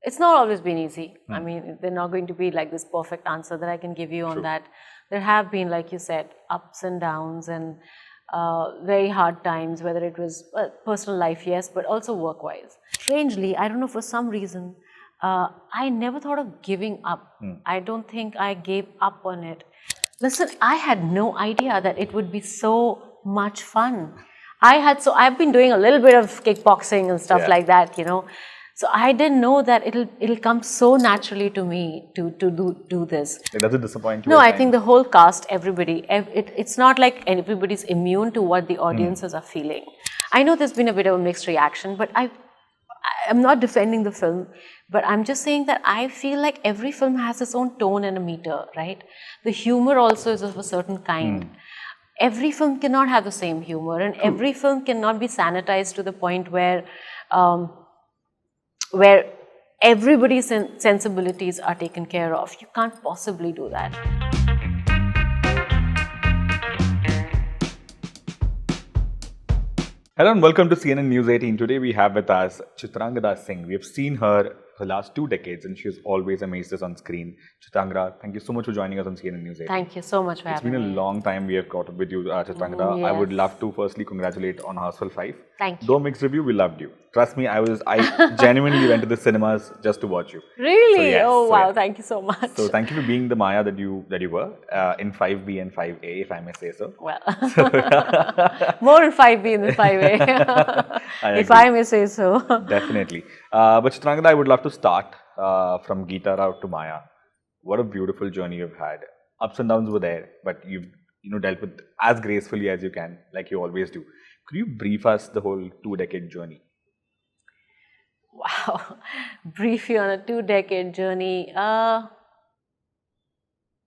It's not always been easy. I mean, they're not going to be like this perfect answer that I can give you on that. There have been, like you said, ups and downs and very hard times, whether it was personal life, yes, but also work-wise. Strangely, I don't know, for some reason, I never thought of giving up. I don't think I gave up on it. Listen, I had no idea that it would be so much fun. I've been doing a little bit of kickboxing and stuff like that, you know. So I didn't know that it'll come so naturally to me to do this. It doesn't disappoint you? No, I think the whole cast, everybody, it's not like everybody's immune to what the audiences are feeling. I know there's been a bit of a mixed reaction, but I'm not defending the film, but I'm just saying that I feel like every film has its own tone and a meter, right? The humor also is of a certain kind. Every film cannot have the same humor, and every film cannot be sanitized to the point where everybody's sensibilities are taken care of. You can't possibly do that. Hello and welcome to CNN News 18. Today we have with us Chitrangda Singh. We have seen her the last 2 decades and she has always amazed us on screen. Chitrangda, thank you so much for joining us on CNN News 18. Thank you so much for having me. It's been a long time we have caught up with you, Chitrangda. Yes. I would love to firstly congratulate on Housefull 5. Thank you. Though mixed review, we loved you. Trust me, I genuinely went to the cinemas just to watch you. Really? So, yes, wow, thank you so much. So thank you for being the Maya that you were in 5B and 5A, if I may say so. Well, more in 5B than 5A, if I may say so. Definitely. But Chitrangda, I would love to start from Geeta Rao to Maya. What a beautiful journey you've had. Ups and downs were there, but you've dealt with as gracefully as you can, like you always do. Could you brief us the whole 2-decade journey? Wow, brief you on a 2-decade journey.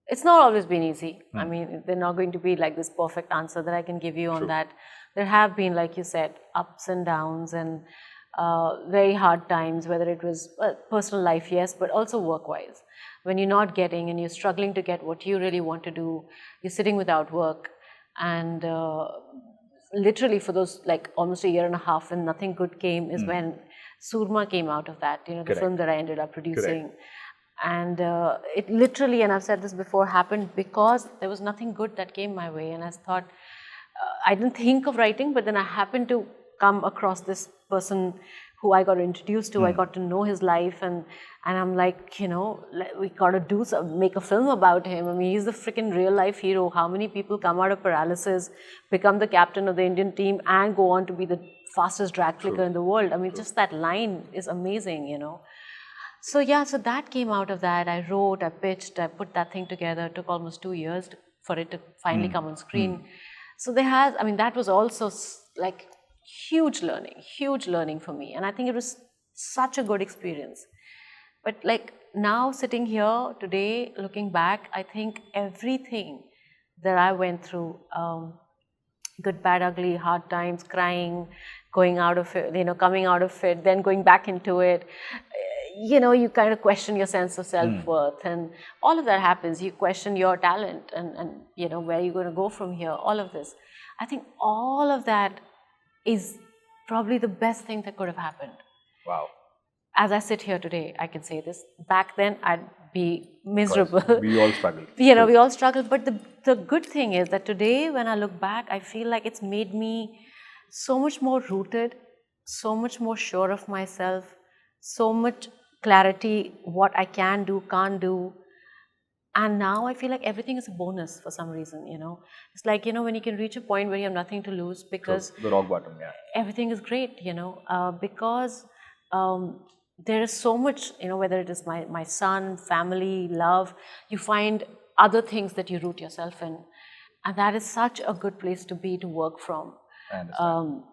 It's not always been easy. I mean, they're not going to be like this perfect answer that I can give you on that. There have been, like you said, ups and downs and very hard times, whether it was personal life, yes, but also work-wise. When you're not getting and you're struggling to get what you really want to do, you're sitting without work, and literally for those like almost a year and a half when nothing good came is when Surma came out of that, the film that I ended up producing. And it literally, and I've said this before, happened because there was nothing good that came my way. And I thought, I didn't think of writing, but then I happened to come across this person who I got introduced to. I got to know his life, and I'm like, we got to make a film about him. I mean, he's the freaking real life hero. How many people come out of paralysis, become the captain of the Indian team, and go on to be the fastest drag flicker in the world? I mean, just that line is amazing, So yeah, so that came out of that. I wrote, I pitched, I put that thing together. It took almost 2 years for it to finally come on screen. So that was also like huge learning for me. And I think it was such a good experience. But like now sitting here today, looking back, I think everything that I went through, good, bad, ugly, hard times, crying, going out of it, coming out of it, then going back into it, you kind of question your sense of self-worth, and all of that happens. You question your talent and where you're going to go from here, all of this. I think all of that is probably the best thing that could have happened. Wow. As I sit here today, I can say this. Back then, I'd be miserable. We all struggled. We all struggled. But the good thing is that today, when I look back, I feel like it's made me so much more rooted, so much more sure of myself, so much clarity, what I can do, can't do. And now I feel like everything is a bonus for some reason, It's like, when you can reach a point where you have nothing to lose because the rock bottom, everything is great, because there is so much, whether it is my son, family, love, you find other things that you root yourself in. And that is such a good place to be, to work from. I understand.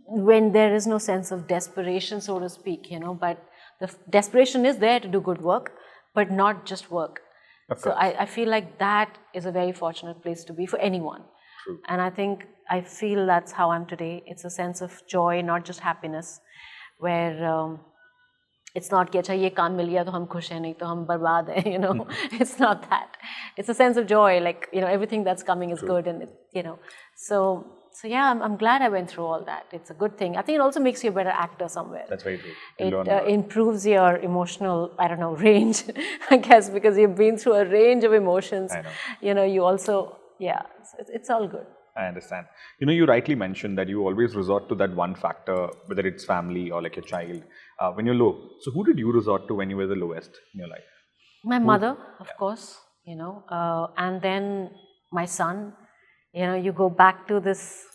When there is no sense of desperation, so to speak, but the desperation is there to do good work, but not just work. So I feel like that is a very fortunate place to be for anyone. True. And I feel that's how I'm today. It's a sense of joy, not just happiness, where it's not कि अच्छा ये काम मिल गया तो हम खुश हैं, नहीं तो हम बर्बाद हैं, It's not that. It's a sense of joy, like, everything that's coming is good, and, So So yeah, I'm glad I went through all that. It's a good thing. I think it also makes you a better actor somewhere. That's very true. It improves your emotional, I don't know, range, I guess, because you've been through a range of emotions. I know. You know, you also, yeah, it's all good. I understand. You know, you rightly mentioned that you always resort to that one factor, whether it's family or like your child, when you're low. So who did you resort to when you were the lowest in your life? My mother, of course, you know, and then my son. You know, you go back to this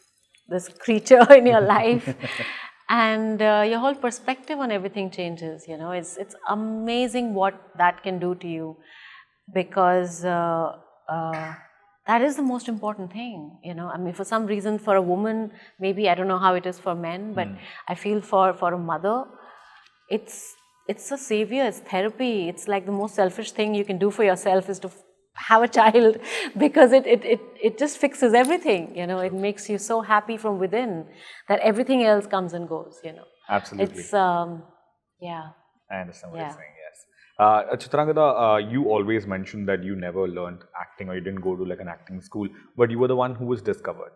creature in your life, and your whole perspective on everything changes. You know, it's amazing what that can do to you, because that is the most important thing. You know, I mean, for some reason, for a woman, maybe I don't know how it is for men, but I feel for a mother, it's a savior. It's therapy. It's like the most selfish thing you can do for yourself is to have a child, because it just fixes everything. You know, it makes you so happy from within that everything else comes and goes. You know, Absolutely. it's yeah. I understand what you're saying. Yes. Chitrangda, you always mentioned that you never learned acting, or you didn't go to like an acting school, but you were the one who was discovered.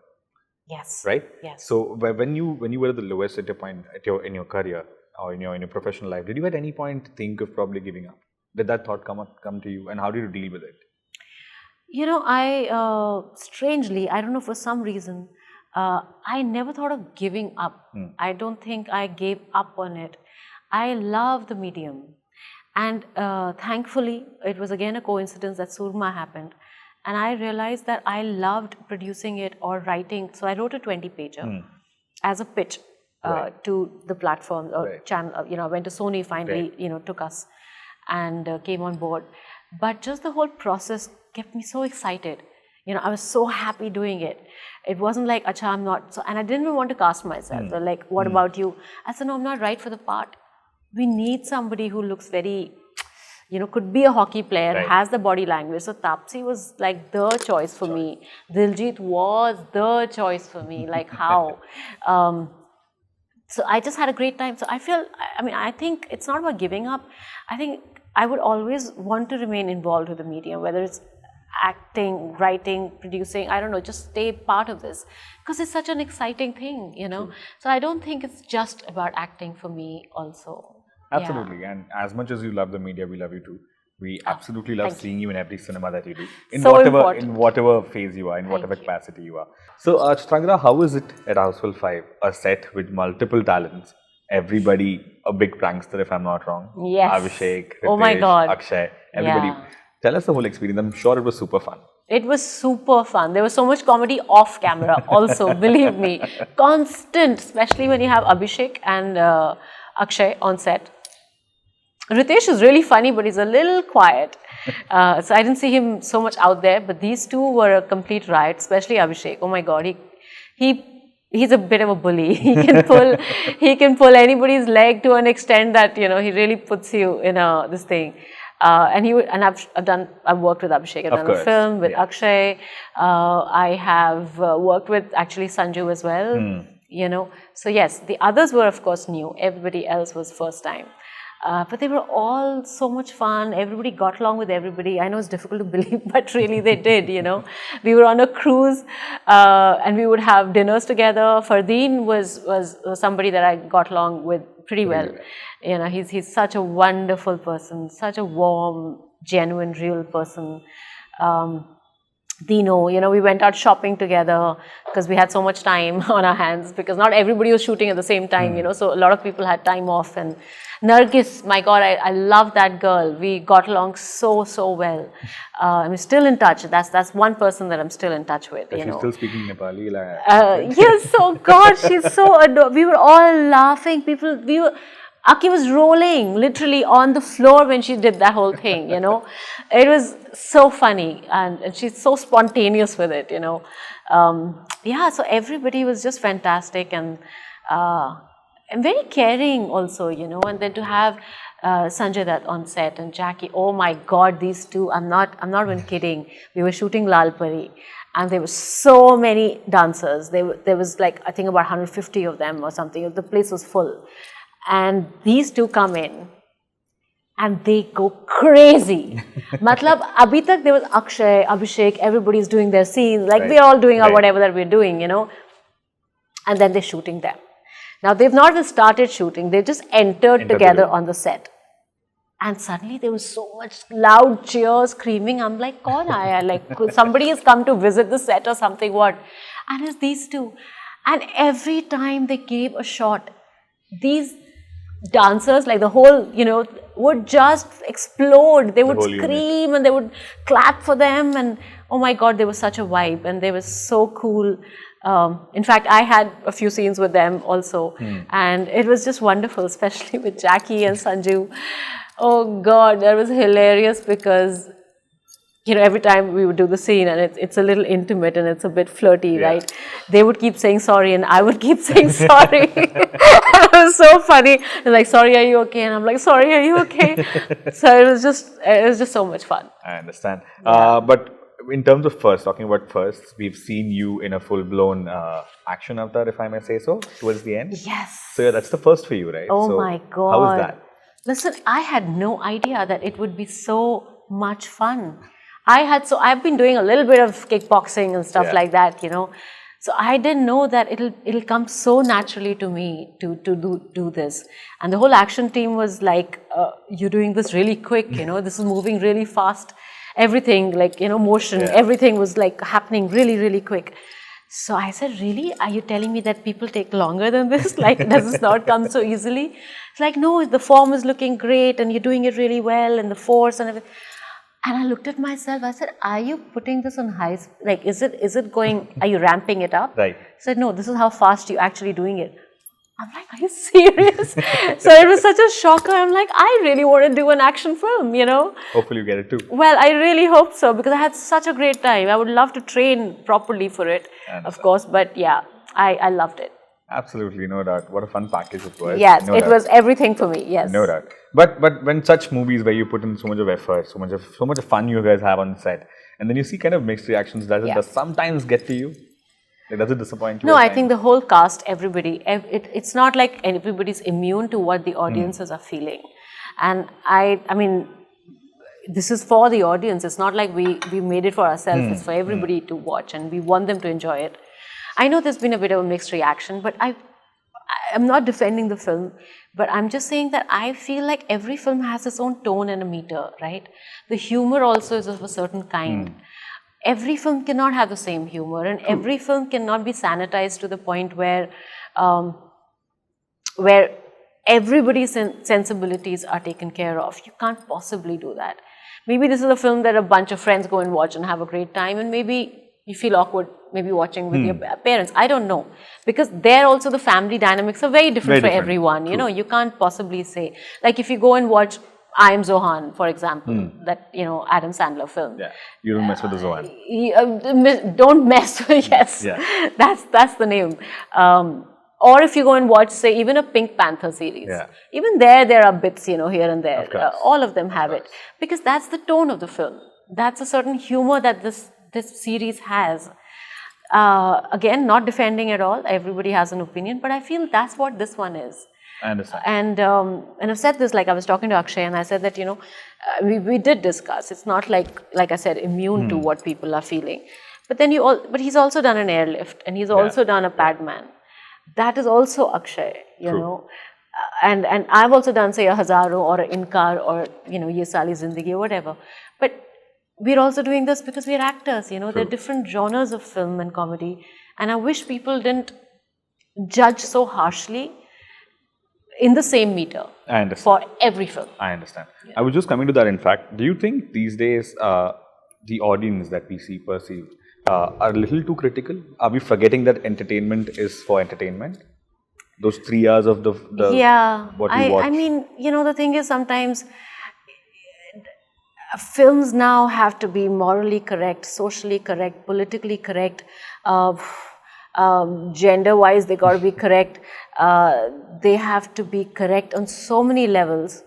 Yes. Right. Yes. So when you were at the lowest at your point in your career or in your professional life, did you at any point think of probably giving up? Did that thought come to you, and how did you deal with it? You know, I strangely, I don't know, for some reason, I never thought of giving up. I don't think I gave up on it. I love the medium. And thankfully, it was again a coincidence that Surma happened. And I realized that I loved producing it or writing. So I wrote a 20-pager as a pitch to the platform or channel. You know, I went to Sony finally, you know, took us and came on board. But just the whole process kept me so excited. You know, I was so happy doing it. It wasn't like, acha, I'm not. So, and I didn't even want to cast myself. They're like, what about you? I said, no, I'm not right for the part. We need somebody who looks very, you know, could be a hockey player, has the body language. So Taapsee was like the choice for me. Diljit was the choice for me. Like how? So I just had a great time. So I feel, I mean, I think it's not about giving up. I think I would always want to remain involved with the medium, whether it's acting, writing, producing, I don't know, just stay part of this, because it's such an exciting thing, you know. So I don't think it's just about acting for me also. Absolutely. Yeah. And as much as you love the media, we love you too. We absolutely love seeing you in every cinema that you do, in whatever phase you are, in whatever capacity you are. So Chitrangda, how is it at Housefull 5, a set with multiple talents? Everybody, a big prankster if I'm not wrong. Yes. Abhishek, Ritesh, oh my God. Akshay, everybody. Yeah. Tell us the whole experience. I'm sure it was super fun. It was super fun. There was so much comedy off camera also, believe me. Constant, especially when you have Abhishek and Akshay on set. Ritesh is really funny, but he's a little quiet. So I didn't see him so much out there, but these two were a complete riot, especially Abhishek. Oh my God, he's a bit of a bully. He can pull anybody's leg to an extent that, you know, he really puts you in this thing. And I've worked with Abhishek. I've done a film with Akshay. I have worked with actually Sanju as well. You know, so yes, the others were of course new. Everybody else was first time. But they were all so much fun. Everybody got along with everybody. I know it's difficult to believe, but really they did, you know. We were on a cruise and we would have dinners together. Fardeen was somebody that I got along with pretty well. You know, he's such a wonderful person, such a warm, genuine, real person. Dino, you know, we went out shopping together because we had so much time on our hands, because not everybody was shooting at the same time, you know, so a lot of people had time off. And Nargis, my God, I love that girl. We got along so well. I'm still in touch. That's one person that I'm still in touch with. She's still speaking Nepali. Yes, so God, she's so adorable. We were all laughing. Aki was rolling literally on the floor when she did that whole thing, you know. It was so funny, and she's so spontaneous with it, you know. Yeah, so everybody was just fantastic and very caring also, you know. And then to have Sanjay Dutt on set and Jackie, oh my God, these two, I'm not even kidding. We were shooting Lal Pari, and there were so many dancers. There was like, I think about 150 of them or something. The place was full. And these two come in and they go crazy. Matlab, abhi tak there was Akshay, Abhishek, everybody's doing their scenes, like we're all doing our whatever that we're doing, you know. and then they're shooting them. Now, they've not even started shooting. They've just entered together on the set. And suddenly there was so much loud cheers, screaming. I'm like, kaun aaya? Like, somebody has come to visit the set or something, what? And it's these two. And every time they gave a shot, these dancers, like the whole, would just explode. They would scream and they would clap for them. And oh my God, they were such a vibe. And they were so cool. In fact, I had a few scenes with them also. And it was just wonderful, especially with Jackie and Sanju. Oh God, that was hilarious because, every time we would do the scene and it's a little intimate and it's a bit flirty, right? They would keep saying sorry and I would keep saying sorry. It was so funny. They're like, sorry, are you okay? And I'm like, sorry, are you okay? So it was just so much fun. I understand. But in terms of talking about firsts, we've seen you in a full-blown action avatar, if I may say so, towards the end. Yes. So that's the first for you, right? Oh my God. How was that? Listen, I had no idea that it would be so much fun. I've been doing a little bit of kickboxing and stuff like that, So I didn't know that it'll come so naturally to me to do this. And the whole action team was like, you're doing this really quick, this is moving really fast. Everything, like, motion, everything was like happening really, really quick. So I said, really? Are you telling me that people take longer than this? Like, does this not come so easily? It's like, no, the form is looking great and you're doing it really well and the force and everything. And I looked at myself, I said, are you putting this on high, like, is it going, are you ramping it up? Right. I said, no, this is how fast you're actually doing it. I'm like, are you serious? So it was such a shocker. I'm like, I really want to do an action film, Hopefully you get it too. Well, I really hope so because I had such a great time. I would love to train properly for it, of course. But yeah, I loved it. Absolutely, no doubt. What a fun package it was. Yes, it was everything for me, yes. No doubt. But when such movies where you put in so much of effort, so much of fun you guys have on the set, and then you see kind of mixed reactions, does it sometimes get to you? Like, does it disappoint you? No, I think the whole cast, everybody, it's not like everybody's immune to what the audiences are feeling. And I mean, this is for the audience. It's not like we made it for ourselves. It's for everybody to watch and we want them to enjoy it. I know there's been a bit of a mixed reaction, but I'm not defending the film, but I'm just saying that I feel like every film has its own tone and a meter, right? The humor also is of a certain kind. Every film cannot have the same humor and every film cannot be sanitized to the point where everybody's sensibilities are taken care of. You can't possibly do that. Maybe this is a film that a bunch of friends go and watch and have a great time, and maybe you feel awkward maybe watching with your parents. I don't know. Because there also the family dynamics are very different for everyone. You can't possibly say. Like if you go and watch I Am Zohan, for example, that, Adam Sandler film. Yeah, you don't mess with the Zohan. Don't mess with, yes. Yeah. That's the name. Or if you go and watch, say, even a Pink Panther series. Yeah. Even there are bits, here and there. All of them have it. Because that's the tone of the film. That's a certain humor that this series has. Again, not defending at all. Everybody has an opinion. But I feel that's what this one is. I understand. And I've said this, like I was talking to Akshay and I said that, we did discuss. It's not like I said, immune to what people are feeling. But then but he's also done an Airlift and he's also done a Padman. That is also Akshay, you know. And I've also done, say, a Hazaro or an Inkar or, Ye Sali Zindagi or whatever. But we're also doing this because we're actors, There are different genres of film and comedy. And I wish people didn't judge so harshly in the same meter for every film. I understand. Yeah. I was just coming to that, in fact. Do you think these days the audience that we perceive are a little too critical? Are we forgetting that entertainment is for entertainment? Those 3 hours of the what we watch. I mean, the thing is sometimes films now have to be morally correct, socially correct, politically correct, gender-wise they got to be correct. They have to be correct on so many levels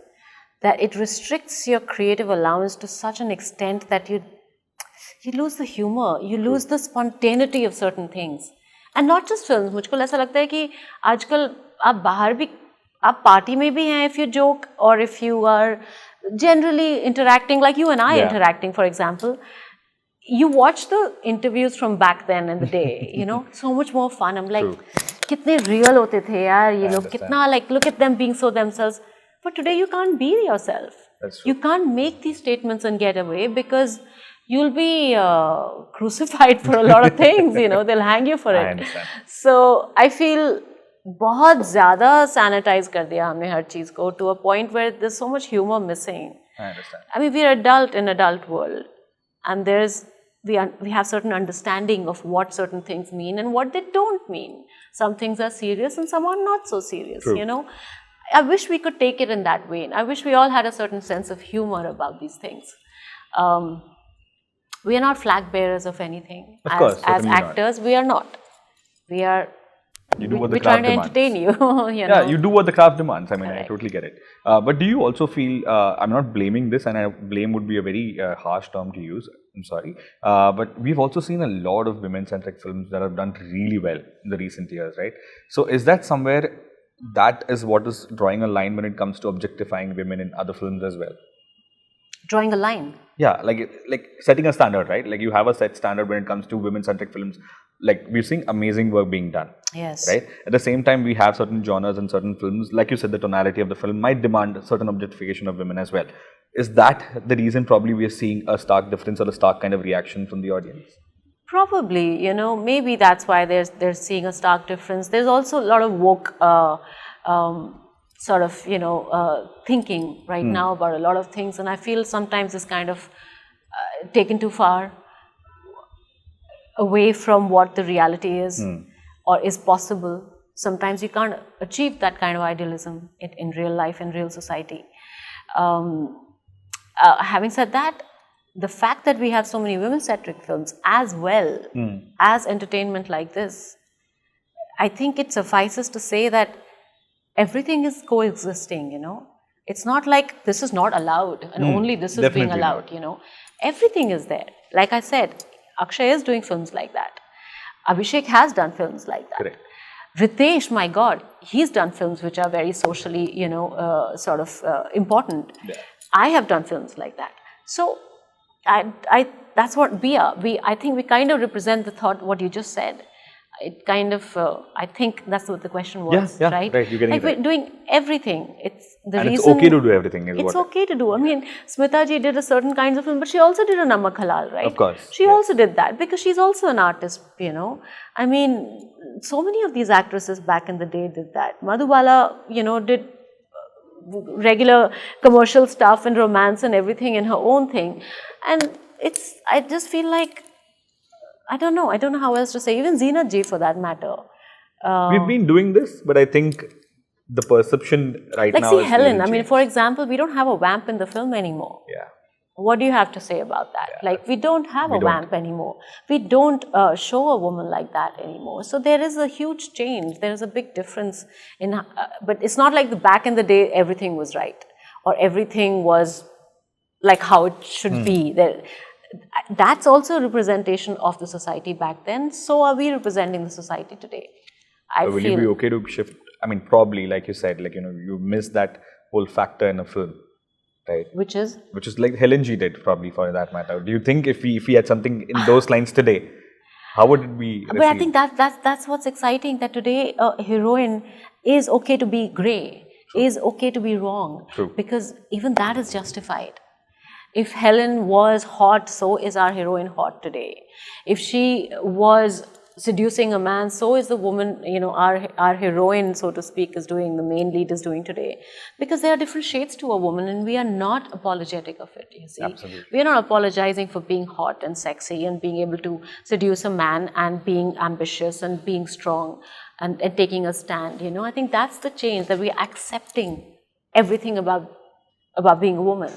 that it restricts your creative allowance to such an extent that you lose the humor, you lose the spontaneity of certain things. And not just films. मुझको ऐसा लगता है कि आजकल आप बाहर भी आप party में भी हैं if you joke or if you are generally interacting like you and I interacting, for example. You watch the interviews from back then in the day, so much more fun. I'm like, कितने real होते थे यार ये लोग, understand. कितना like look at them being so themselves. But today you can't be yourself. That's true. You can't make these statements and get away because you'll be crucified for a lot of things, you know, they'll hang you for it. I understand. So I feel बहुत ज़्यादा sanitize कर दिया हमने हर चीज़ को to a point where there's so much humor missing. I understand. I mean, we're adult in adult world, and we have certain understanding of what certain things mean and what they don't mean. Some things are serious and some are not so serious. True. You know, I wish we could take it in that way. I wish we all had a certain sense of humor about these things. We are not flag bearers of anything. Of course, as certainly actors, we are not. We are. You do what the We're craft trying to demands. entertain you. You know? Yeah, you do what the craft demands. I mean, Correct. I totally get it. But do you also feel, I'm not blaming this, and blame would be a very harsh term to use. I'm sorry. But we've also seen a lot of women-centric films that have done really well in the recent years, right? So is that somewhere that is what is drawing a line when it comes to objectifying women in other films as well? Drawing a line. Yeah, like setting a standard, right? Like you have a set standard when it comes to women-centric films. Like we're seeing amazing work being done. Yes. Right? At the same time, we have certain genres and certain films, like you said, the tonality of the film might demand certain objectification of women as well. Is that the reason probably we are seeing a stark difference or a stark kind of reaction from the audience? Probably, you know, maybe that's why they're seeing a stark difference. There's also a lot of woke sort of, you know, thinking right now about a lot of things, and I feel sometimes it's kind of taken too far away from what the reality is or is possible. Sometimes you can't achieve that kind of idealism in real life, in real society. Having said that, the fact that we have so many women-centric films as well as entertainment like this, I think it suffices to say that everything is coexisting, you know. It's not like this is not allowed and only this is Definitely being allowed, not. you know. Everything is there. Like I said, Akshay is doing films like that. Abhishek has done films like that. Correct. Ritesh, my God, he's done films which are very socially, you know, sort of important. Yeah. I have done films like that. So, that's what we are. I think we kind of represent the thought, what you just said. It kind of, I think that's what the question was, yeah, right? right, you're getting like it right. we're doing everything. It's the And reason. it's okay to do everything. Is It's what okay to do. I mean, Smita ji did a certain kinds of film, but she also did a Namak Halal, right? Of course, She yes. also did that because she's also an artist, you know. I mean, so many of these actresses back in the day did that. Madhubala, you know, did regular commercial stuff and romance and everything in her own thing. And I just feel like, I don't know how else to say, even Zeenat ji for that matter. We've been doing this, but I think the perception right Like now see is Helen, really I mean, changed. for example, we don't have a vamp in the film anymore. Yeah. What do you have to say about that? Like, we don't have a vamp anymore. We don't show a woman like that anymore. So there is a huge change. There is a big difference in, but it's not like back in the day everything was right or everything was like how it should be. That's also a representation of the society back then. So are we representing the society today? I Will feel. you be okay to shift? I mean, probably, like you said, like, you know, you miss that whole factor in a film, right? Which is? Which is like Helen G did, probably, for that matter. Do you think if we had something in those lines today, how would it be received? But I think that's what's exciting, that today a heroine is okay to be grey, is okay to be wrong. True. Because even that is justified. If Helen was hot, so is our heroine hot today. If she was seducing a man, so is the woman, you know, our heroine, so to speak, is doing, the main lead is doing today. Because there are different shades to a woman and we are not apologetic of it, you see. Absolutely. We are not apologizing for being hot and sexy and being able to seduce a man and being ambitious and being strong and taking a stand, you know. I think that's the change, that we are accepting everything about being a woman.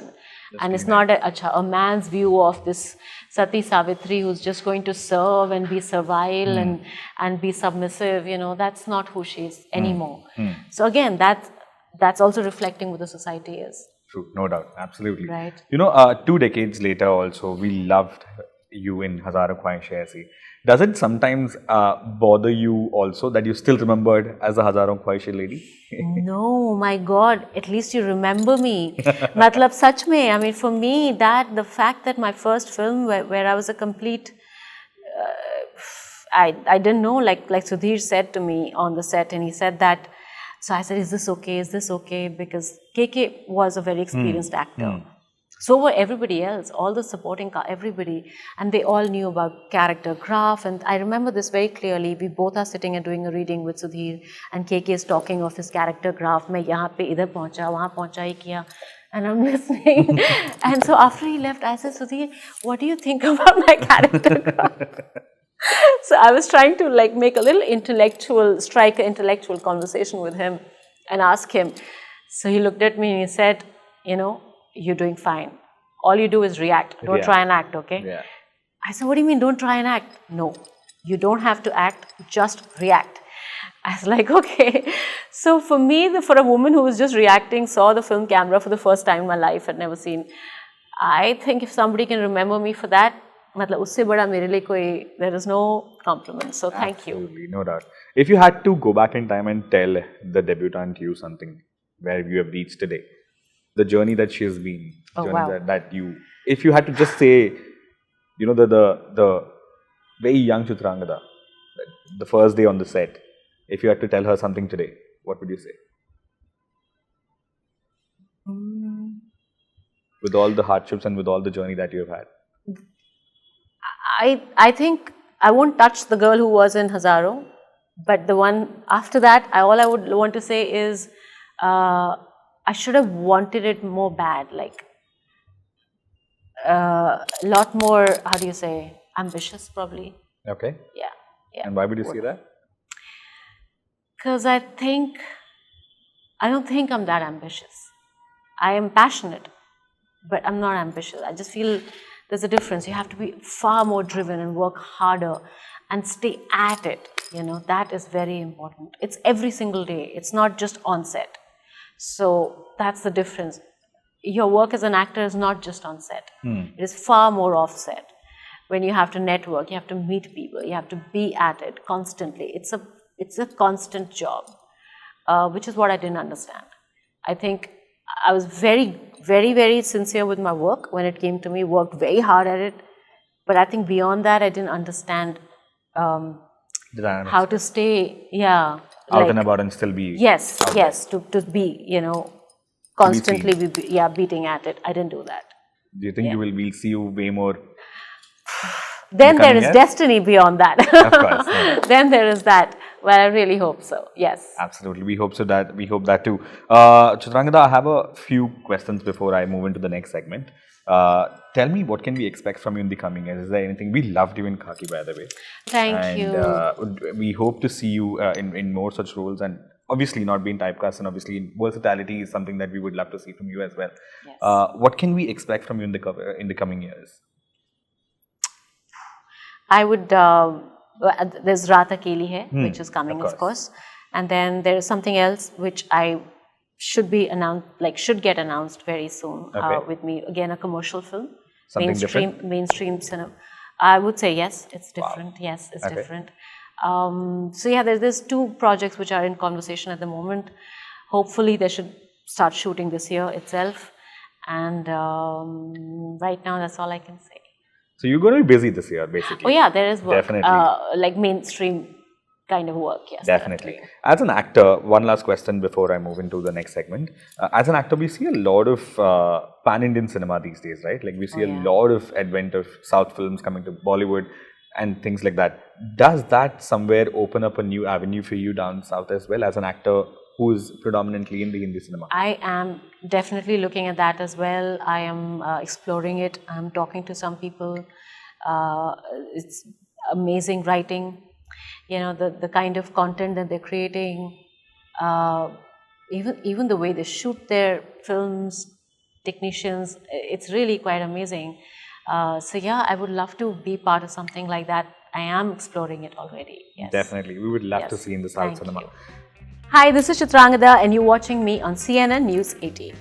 And it's not a man's view of this Sati Savitri who's just going to serve and be servile and be submissive, you know. That's not who she is anymore. So again, that's also reflecting what the society is. True, no doubt, absolutely. Right. You know, 2 decades later also, we loved you in Hazar Shi Aisi. Does it sometimes bother you also that you still remembered as a Hazar Shi lady? No, my God, at least you remember me. Matlab sach mein, I mean, for me, the fact that my first film where I was a complete, I didn't know, like Sudhir said to me on the set, and he said that, so I said, is this okay, because KK was a very experienced actor. So were everybody else, all the supporting everybody, and they all knew about character graph. And I remember this very clearly. We both are sitting and doing a reading with Sudhir, and KK is talking of his character graph. मैं यहाँ पे इधर पहुँचा, वहाँ पहुँचा ही किया, and I'm listening. And so after he left, I said, Sudhir, what do you think about my character graph? So I was trying to like make a little strike an intellectual conversation with him and ask him. So he looked at me and he said, you know, you're doing fine. All you do is react. Don't try and act, okay? Yeah. I said, what do you mean don't try and act? No, you don't have to act, just react. I was like, okay. So for me, for a woman who was just reacting, saw the film camera for the first time in my life, had never seen, I think if somebody can remember me for that, मतलब उससे बड़ा मेरे लिए कोई, there is no compliment. So thank you. Absolutely, no doubt. If you had to go back in time and tell the debutante you something where you have reached today, the journey that she has been, that you, if you had to just say, you know, the very young Chitrangda, the first day on the set, if you had to tell her something today, what would you say? With all the hardships and with all the journey that you have had. I think I won't touch the girl who was in Hazaro, but the one after that, all I would want to say is I should have wanted it more bad, like a lot more, how do you say, ambitious probably. Okay. Yeah. And why would you say that? Because I don't think I'm that ambitious. I am passionate, but I'm not ambitious. I just feel there's a difference. You have to be far more driven and work harder and stay at it. You know, that is very important. It's every single day. It's not just on set. So that's the difference. Your work as an actor is not just on set. It is far more off set. When you have to network, you have to meet people, you have to be at it constantly. It's a constant job, which is what I didn't understand. I think I was very, very, very sincere with my work when it came to me, worked very hard at it. But I think beyond that, I didn't understand how to stay, out and about and still be. Yes, to be, you know, constantly beating at it. I didn't do that. Do you think we'll see you way more? Then there is destiny beyond that. Of course. Yeah. Then there is that. Well, I really hope so. Yes. Absolutely. We hope so that we hope that too. Chitrangda, I have a few questions before I move into the next segment. Tell me, what can we expect from you in the coming years? Is there anything? We loved you in Khaki, by the way. Thank you. We hope to see you in more such roles, and obviously not being typecast, and obviously versatility is something that we would love to see from you as well. Yes. What can we expect from you in the coming years? I would, there's Raat Akeli Hai, which is coming, of course. And then there is something else which I should get announced very soon with me. Again, a commercial film. Mainstream cinema. I would say yes, it's different. Wow. Yes, it's different. So yeah, there's two projects which are in conversation at the moment. Hopefully they should start shooting this year itself. And right now, that's all I can say. So you're going to be busy this year, basically. Oh yeah, there is work. Definitely. Like mainstream kind of work, yes. Definitely. As an actor, one last question before I move into the next segment. As an actor, we see a lot of pan-Indian cinema these days, right? Like we see a lot of advent of South films coming to Bollywood and things like that. Does that somewhere open up a new avenue for you down south as well as an actor who is predominantly in the Hindi cinema? I am definitely looking at that as well. I am exploring it. I'm talking to some people. It's amazing writing. You know, the kind of content that they're creating. Even the way they shoot their films, technicians, it's really quite amazing. So yeah, I would love to be part of something like that. I am exploring it already. Yes. Definitely. We would love to see in the South cinema. Hi, this is Chitrangda and you're watching me on CNN News 18.